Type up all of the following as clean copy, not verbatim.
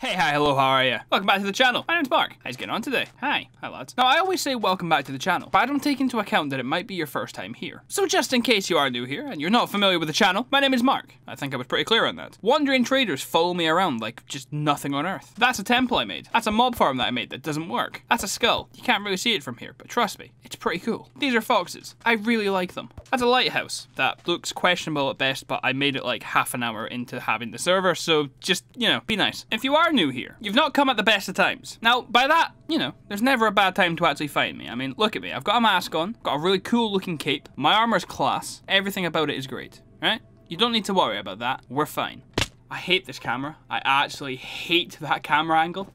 Hey, hi, hello, how are ya? Welcome back to the channel. My name's Mark. How's it getting on today? Hi lads. Now, I always say welcome back to the channel, but I don't take into account that it might be your first time here. So just in case you are new here and you're not familiar with the channel, my name is Mark. I think I was pretty clear on that. Wandering traders follow me around like just nothing on earth. That's a temple I made. That's a mob farm that I made that doesn't work. That's a skull. You can't really see it from here, but trust me, it's pretty cool. These are foxes. I really like them. That's a lighthouse that looks questionable at best, but I made it like half an hour into having the server, so just, you know, be nice. If you are new here, you've not come at the best of times. Now, by that, you know, there's never a bad time to actually find me. I mean, look at me. I've got a mask on, got a really cool looking cape, my armor's class, everything about it is great, right? You don't need to worry about that. We're fine. I hate this camera. I actually hate that camera angle.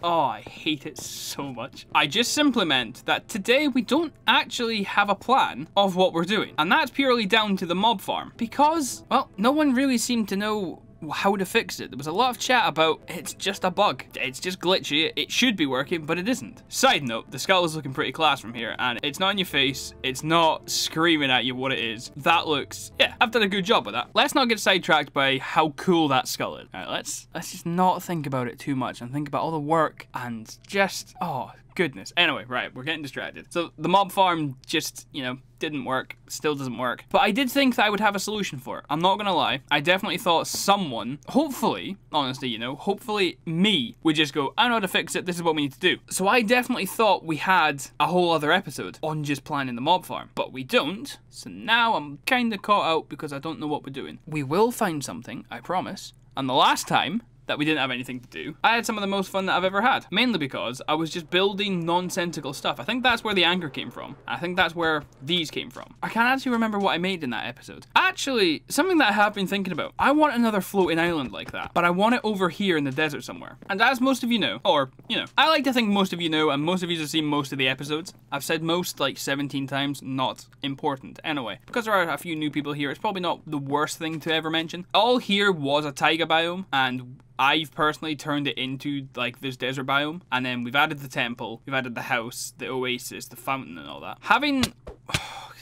Oh, I hate it so much. I just simply meant that today we don't actually have a plan of what we're doing. And that's purely down to the mob farm. Because, well, no one really seemed to know how to fix it. There was a lot of chat about it's just a bug. It's just glitchy. It should be working, but it isn't. Side note, the skull is looking pretty class from here, and it's not in your face. It's not screaming at you what it is. That looks, yeah, I've done a good job with that. Let's not get sidetracked by how cool that skull is. All right, let's just not think about it too much and think about all the work and just, oh, goodness. Anyway, right, we're getting distracted. So the mob farm just, you know, didn't work, still doesn't work. But I did think that I would have a solution for it. I'm not gonna lie. I definitely thought someone, hopefully, honestly, you know, hopefully me would just go, I know how to fix it, this is what we need to do. So I definitely thought we had a whole other episode on just planning the mob farm, but we don't. So now I'm kinda caught out because I don't know what we're doing. We will find something, I promise. And the last time that we didn't have anything to do, I had some of the most fun that I've ever had. Mainly because I was just building nonsensical stuff. I think that's where the anchor came from. I think that's where these came from. I can't actually remember what I made in that episode. Actually, something that I have been thinking about. I want another floating island like that, but I want it over here in the desert somewhere. And as most of you know, or, you know, I like to think most of you know, and most of you have seen most of the episodes. I've said most like 17 times, not important. Anyway, because there are a few new people here, it's probably not the worst thing to ever mention. All here was a taiga biome, and I've personally turned it into like this desert biome, and then we've added the temple, we've added the house, the oasis, the fountain and all that.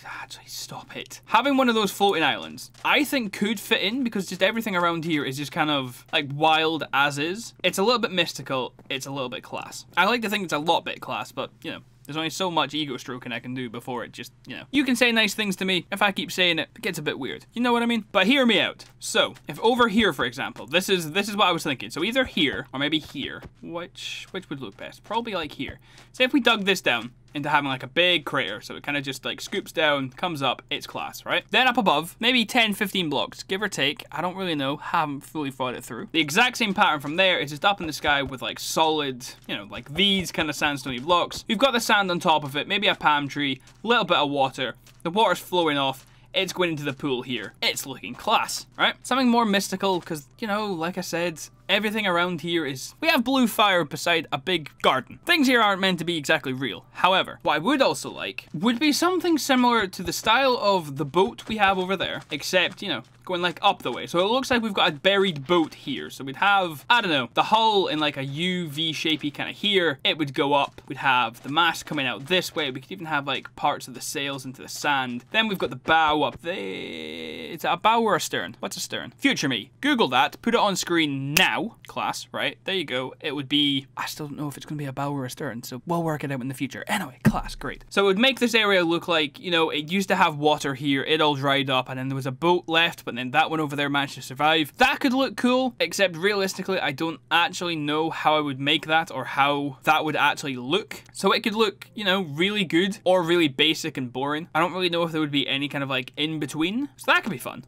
Actually, stop it. Having one of those floating islands, I think could fit in because just everything around here is just kind of like wild as is. It's a little bit mystical, it's a little bit class. I like to think it's a lot bit class, but you know, there's only so much ego stroking I can do before it just, you know. You can say nice things to me. If I keep saying it, it gets a bit weird. You know what I mean? But hear me out. So, if over here, for example, this is what I was thinking. So either here, or maybe here. Which would look best? Probably like here. Say if we dug this down into having like a big crater, so it kind of just like scoops down, comes up, it's class, right? Then up above, maybe 10, 15 blocks, give or take, I don't really know, haven't fully thought it through. The exact same pattern from there is just up in the sky with like solid, you know, like these kind of sandstone blocks. You've got the sand on top of it, maybe a palm tree, a little bit of water, the water's flowing off, it's going into the pool here. It's looking class, right? Something more mystical, because, you know, like I said, everything around here is... We have blue fire beside a big garden. Things here aren't meant to be exactly real. However, what I would also like would be something similar to the style of the boat we have over there, except, you know, going like up the way. So it looks like we've got a buried boat here. So we'd have, I don't know, the hull in like a U-V shapey kind of here. It would go up. We'd have the mast coming out this way. We could even have like parts of the sails into the sand. Then we've got the bow up there. Is it a bow or a stern? What's a stern? Future me. Google that. Put it on screen now. Class, right? There you go. It would be, I still don't know if it's going to be a bow or a stern, so we'll work it out in the future. Anyway, class, great. So it would make this area look like, you know, it used to have water here, it all dried up, and then there was a boat left, but then that one over there managed to survive. That could look cool, except realistically, I don't actually know how I would make that or how that would actually look. So it could look, you know, really good or really basic and boring. I don't really know if there would be any kind of like in between, so that could be fun.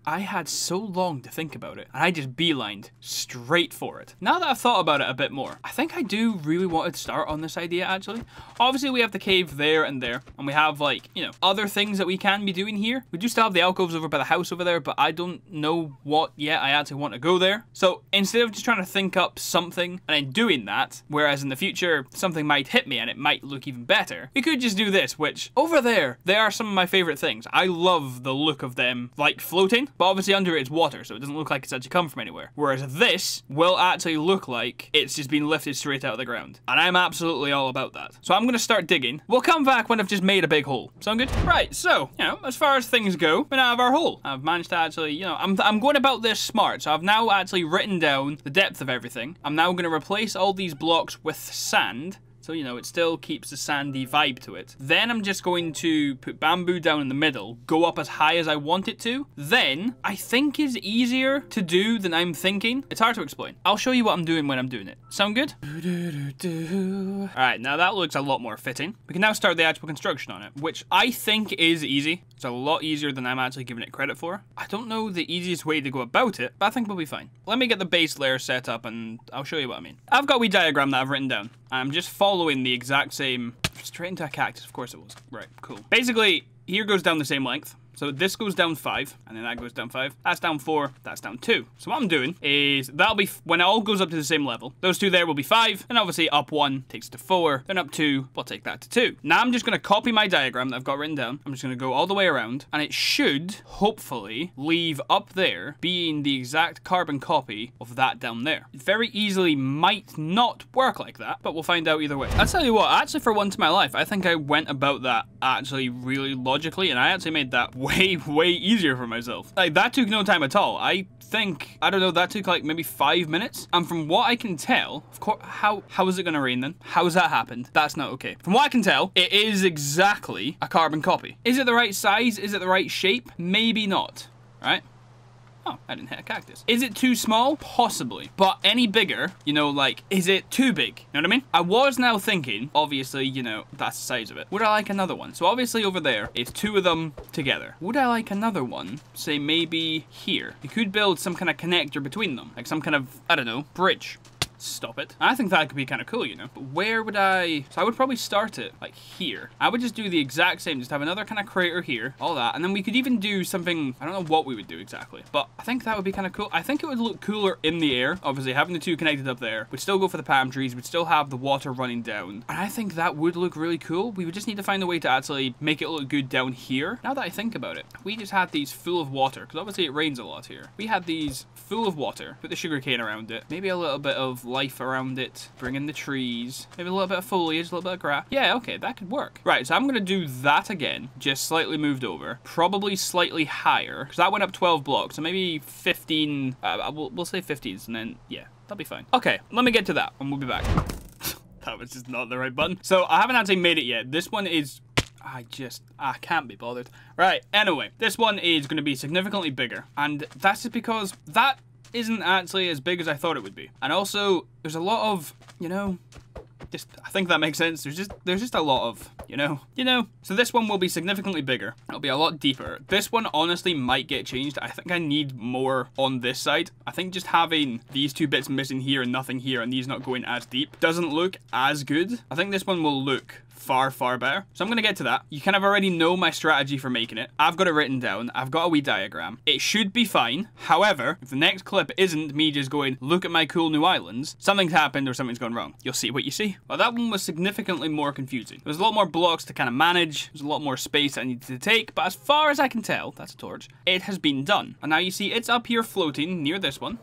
I had so long to think about it, and I just beelined straight for it. Now that I've thought about it a bit more, I think I do really want to start on this idea, actually. Obviously, we have the cave there, and we have, like, you know, other things that we can be doing here. We do still have the alcoves over by the house over there, but I don't know what yet I actually want to go there. So, instead of just trying to think up something and then doing that, whereas in the future, something might hit me and it might look even better, we could just do this, which, over there, they are some of my favorite things. I love the look of them, like, floating. but obviously under it is water, so it doesn't look like it's actually come from anywhere. Whereas this will actually look like it's just been lifted straight out of the ground. And I'm absolutely all about that. So I'm gonna start digging. We'll come back when I've just made a big hole. Sound good? Right, so, you know, as far as things go, we now have our hole. I've managed to actually, you know, I'm going about this smart. So I've now actually written down the depth of everything. I'm now gonna replace all these blocks with sand. So, you know, it still keeps the sandy vibe to it. Then I'm just going to put bamboo down in the middle, go up as high as I want it to. Then, I think is easier to do than I'm thinking. It's hard to explain. I'll show you what I'm doing when I'm doing it. Sound good? Alright, now that looks a lot more fitting. We can now start the actual construction on it, which I think is easy. It's a lot easier than I'm actually giving it credit for. I don't know the easiest way to go about it, but I think we'll be fine. Let me get the base layer set up and I'll show you what I mean. I've got a wee diagram that I've written down. I'm just following the exact same... Straight into a cactus, of course it was. Right, cool. Basically, here goes down the same length. So this goes down 5, and then that goes down 5. That's down 4, that's down 2. So what I'm doing is, that'll be, when it all goes up to the same level, those two there will be 5, and obviously up 1 takes it to 4, then up 2, we'll take that to 2. Now I'm just going to copy my diagram that I've got written down. I'm just going to go all the way around, and it should, hopefully, leave up there being the exact carbon copy of that down there. It very easily might not work like that, but we'll find out either way. I'll tell you what, actually for once in my life, I think I went about that actually really logically, and I actually made that way easier for myself. Like, that took no time at all. I think, I don't know, that took like maybe 5 minutes. And from what I can tell, of course, how is it gonna rain then? How's that happened? That's not okay. From what I can tell, it is exactly a carbon copy. Is it the right size? Is it the right shape? Maybe not, right? Oh, I didn't hit a cactus. Is it too small? Possibly. But any bigger, you know, like, is it too big? You know what I mean? I was now thinking, obviously, you know, that's the size of it. Would I like another one? So obviously over there is 2 of them together. Would I like another one? Say maybe here. You could build some kind of connector between them. Like some kind of, I don't know, bridge. Stop it. I think that could be kind of cool, you know. But where would I... So I would probably start it, like, here. I would just do the exact same. Just have another kind of crater here. All that. And then we could even do something... I don't know what we would do exactly. But I think that would be kind of cool. I think it would look cooler in the air. Obviously, having the 2 connected up there. Would still go for the palm trees. Would still have the water running down. And I think that would look really cool. We would just need to find a way to actually make it look good down here. Now that I think about it. We just had these full of water. Because obviously it rains a lot here. We had these full of water. Put the sugarcane around it. Maybe a little bit of life around it, bring in the trees, maybe a little bit of foliage, a little bit of grass. Yeah, okay, that could work. Right, so I'm gonna do that again, just slightly moved over, probably slightly higher, because that went up 12 blocks, so maybe 15, we'll say 15s, and then, yeah, that'll be fine. Okay, let me get to that, and we'll be back. That was just not the right button. So, I haven't actually made it yet. This one is... I can't be bothered. Right, anyway, this one is going to be significantly bigger, and that's just because that isn't actually as big as I thought it would be. And also, there's a lot of, you know, just, I think that makes sense. There's just a lot of, you know. So this one will be significantly bigger. It'll be a lot deeper. This one honestly might get changed. I think I need more on this side. I think just having these 2 bits missing here and nothing here and these not going as deep doesn't look as good. I think this one will look far better. So I'm gonna get to that. You kind of already know my strategy for making it. I've got it written down. I've got a wee diagram. It should be fine. However, if the next clip isn't me just going, look at my cool new islands, something's happened or something's gone wrong. You'll see what you see. Well, that one was significantly more confusing. There's a lot more blocks to kind of manage. There's a lot more space I needed to take, but as far as I can tell, that's a torch, it has been done. And now you see it's up here floating near this one.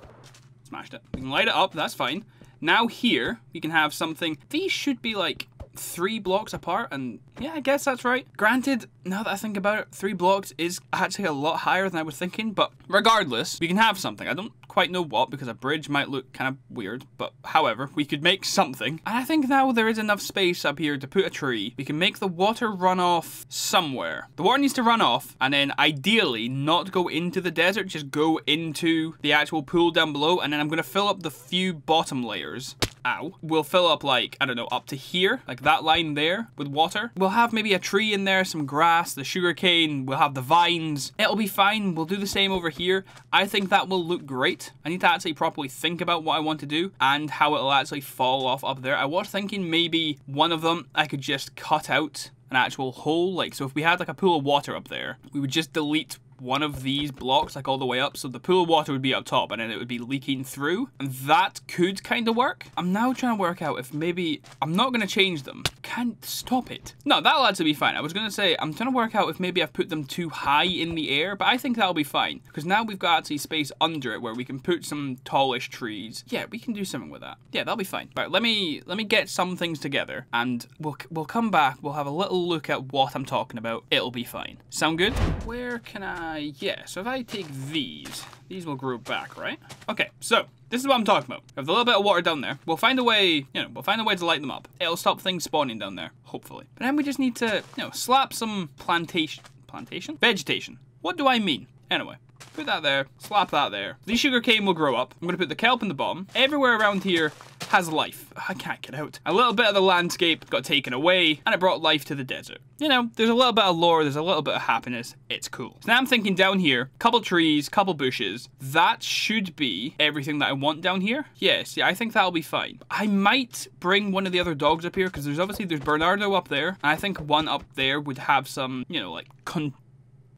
Smashed it. We can light it up, that's fine. Now here, we can have something, these should be like 3 blocks apart, and yeah, I guess that's right. Granted, now that I think about it, 3 blocks is actually a lot higher than I was thinking, but regardless, we can have something. I don't quite know what, because a bridge might look kind of weird, but however, we could make something. And I think now there is enough space up here to put a tree. We can make the water run off somewhere. The water needs to run off, and then ideally not go into the desert, just go into the actual pool down below, and then I'm gonna fill up the few bottom layers. Ow. We'll fill up like, I don't know, up to here, like that line there with water. We'll have maybe a tree in there, some grass, the sugarcane, we'll have the vines. It'll be fine. We'll do the same over here. I think that will look great. I need to actually properly think about what I want to do and how it'll actually fall off up there. I was thinking maybe one of them I could just cut out an actual hole. Like, so if we had like a pool of water up there, we would just delete one of these blocks like all the way up, so the pool of water would be up top and then it would be leaking through, and that could kind of work. I'm now trying to work out if maybe I'm not going to change them. Can't stop it. No, that'll actually be fine. I was going to say I'm trying to work out if maybe I've put them too high in the air, but I think that'll be fine because now we've got actually space under it where we can put some tallish trees. Yeah, we can do something with that. Yeah, that'll be fine. Right, let me get some things together and we'll come back. We'll have a little look at what I'm talking about. It'll be fine. Sound good? Where can I... Yeah, so if I take these will grow back, right? Okay, so this is what I'm talking about. With a little bit of water down there, we'll find a way, we'll find a way to light them up. It'll stop things spawning down there, hopefully. But then we just need to, slap some vegetation. What do I mean? Anyway. Put that there, slap that there. The sugarcane will grow up. I'm going to put the kelp in the bottom. Everywhere around here has life. I can't get out. A little bit of the landscape got taken away, and it brought life to the desert. There's a little bit of lore, there's a little bit of happiness. It's cool. So now I'm thinking down here, couple trees, couple bushes. That should be everything that I want down here. Yes, yeah, I think that'll be fine. I might bring one of the other dogs up here, because there's Bernardo up there, and I think one up there would have some, like,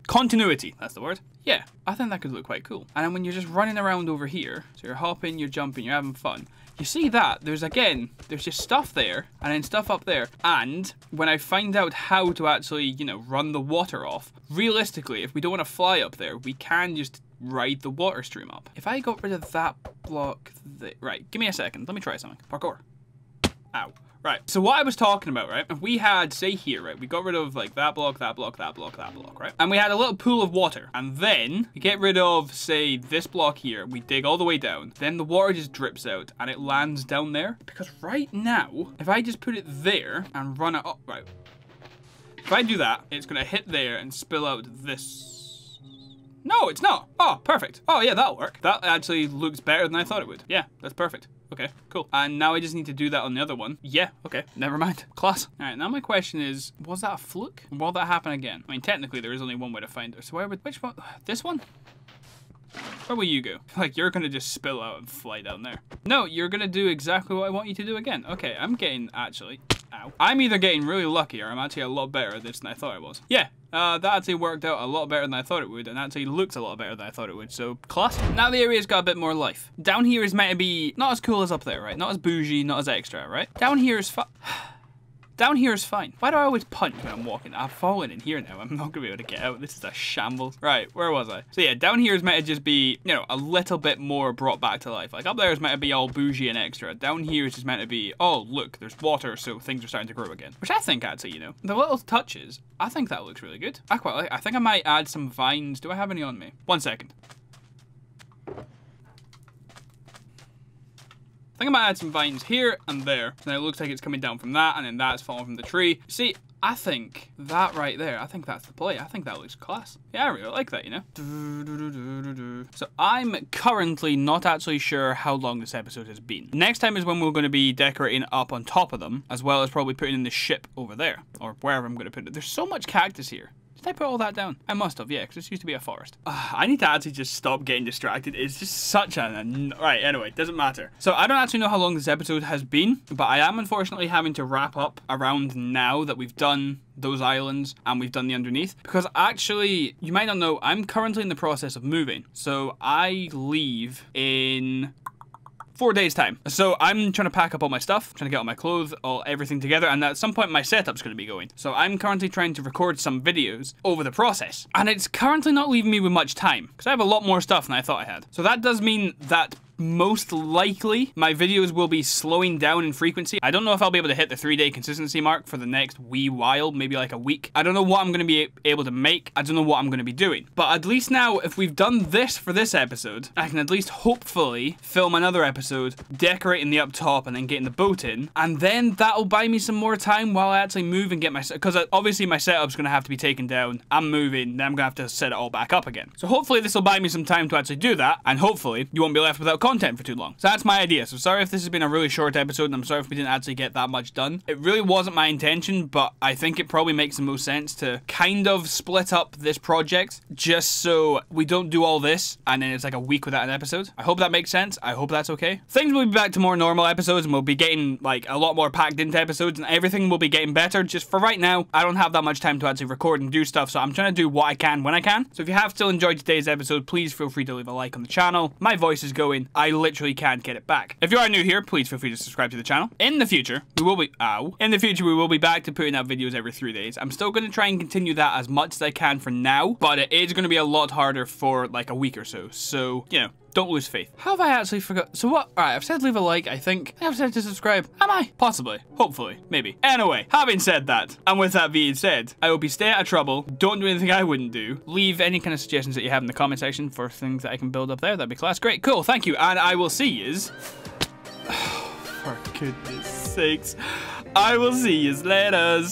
continuity. That's the word. Yeah, I think that could look quite cool. And then when you're just running around over here, so you're hopping, you're jumping, you're having fun, you see that there's just stuff there and then stuff up there. And when I find out how to actually, run the water off, realistically, if we don't want to fly up there, we can just ride the water stream up. If I got rid of that block, right, give me a second. Let me try something. Parkour. Ow. Right, so what I was talking about, right, if we had, say here, right, we got rid of, like, that block, right, and we had a little pool of water, and then we get rid of, say, this block here, we dig all the way down, then the water just drips out, and it lands down there, because right now, if I just put it there, and run it up, right, if I do that, it's gonna hit there and spill out this. No, it's not. Oh, perfect. Oh, yeah, that'll work. That actually looks better than I thought it would. Yeah, that's perfect. Okay, cool. And now I just need to do that on the other one. Yeah, okay, never mind. Class. All right, now my question is, was that a fluke? Or will that happen again? I mean, technically, there is only one way to find it. So which one? This one? Where will you go? Like, you're gonna just spill out and fly down there. No, you're gonna do exactly what I want you to do again. Okay, I'm getting, actually, ow. I'm either getting really lucky or I'm actually a lot better at this than I thought I was. Yeah. That actually worked out a lot better than I thought it would, and actually looks a lot better than I thought it would, so class. Now the area's got a bit more life. Down here is meant to be not as cool as up there, right? Not as bougie, not as extra, right? Down here is Down here is fine. Why do I always punch when I'm walking? I've fallen in here now. I'm not gonna be able to get out. This is a shambles. Right, where was I? So yeah, down here is meant to just be, a little bit more brought back to life. Like up there is meant to be all bougie and extra. Down here is just meant to be, oh look, there's water, so things are starting to grow again. Which I think actually, the little touches, I think that looks really good. I quite like. I think I might add some vines. Do I have any on me? 1 second. I think I might add some vines here and there. So now it looks like it's coming down from that, and then that's falling from the tree. See, I think that right there, I think that's the play. I think that looks class. Yeah, I really like that, So I'm currently not actually sure how long this episode has been. Next time is when we're going to be decorating up on top of them, as well as probably putting in the ship over there, or wherever I'm going to put it. There's so much cactus here. Did I put all that down? I must have, yeah, because this used to be a forest. I need to actually just stop getting distracted. It's just such a... Right, anyway, doesn't matter. So I don't actually know how long this episode has been, but I am unfortunately having to wrap up around now that we've done those islands and we've done the underneath. Because actually, you might not know, I'm currently in the process of moving. So I leave in 4 days time. So I'm trying to pack up all my stuff, trying to get all my clothes, everything together, and at some point my setup's going to be going. So I'm currently trying to record some videos over the process, and it's currently not leaving me with much time because I have a lot more stuff than I thought I had. So that does mean that most likely my videos will be slowing down in frequency. I don't know if I'll be able to hit the 3-day consistency mark for the next wee while, maybe like a week. I don't know what I'm going to be able to make. I don't know what I'm going to be doing. But at least now, if we've done this for this episode, I can at least hopefully film another episode, decorating the up top and then getting the boat in. And then that'll buy me some more time while I actually move and get my... Because obviously my setup's going to have to be taken down. I'm moving, then I'm going to have to set it all back up again. So hopefully this will buy me some time to actually do that. And hopefully you won't be left without content for too long. So that's my idea. So sorry if this has been a really short episode, and I'm sorry if we didn't actually get that much done. It really wasn't my intention, but I think it probably makes the most sense to kind of split up this project just so we don't do all this and then it's like a week without an episode. I hope that makes sense. I hope that's okay. Things will be back to more normal episodes, and we'll be getting like a lot more packed into episodes, and everything will be getting better. Just for right now, I don't have that much time to actually record and do stuff, so I'm trying to do what I can when I can. So if you have still enjoyed today's episode, please feel free to leave a like on the channel. My voice is going. I literally can't get it back. If you are new here, please feel free to subscribe to the channel. In the future, we will be back to putting out videos every 3 days. I'm still going to try and continue that as much as I can for now, but it is going to be a lot harder for like a week or so. So, you know, don't lose faith. How have I actually forgot? So what? Alright, I've said leave a like, I think. I've said to subscribe. Am I? Possibly. Hopefully. Maybe. Anyway, having said that, and with that being said, I hope you stay out of trouble. Don't do anything I wouldn't do. Leave any kind of suggestions that you have in the comment section for things that I can build up there. That'd be class. Great. Cool. Thank you. And I will see yous. For goodness sakes. I will see yous later.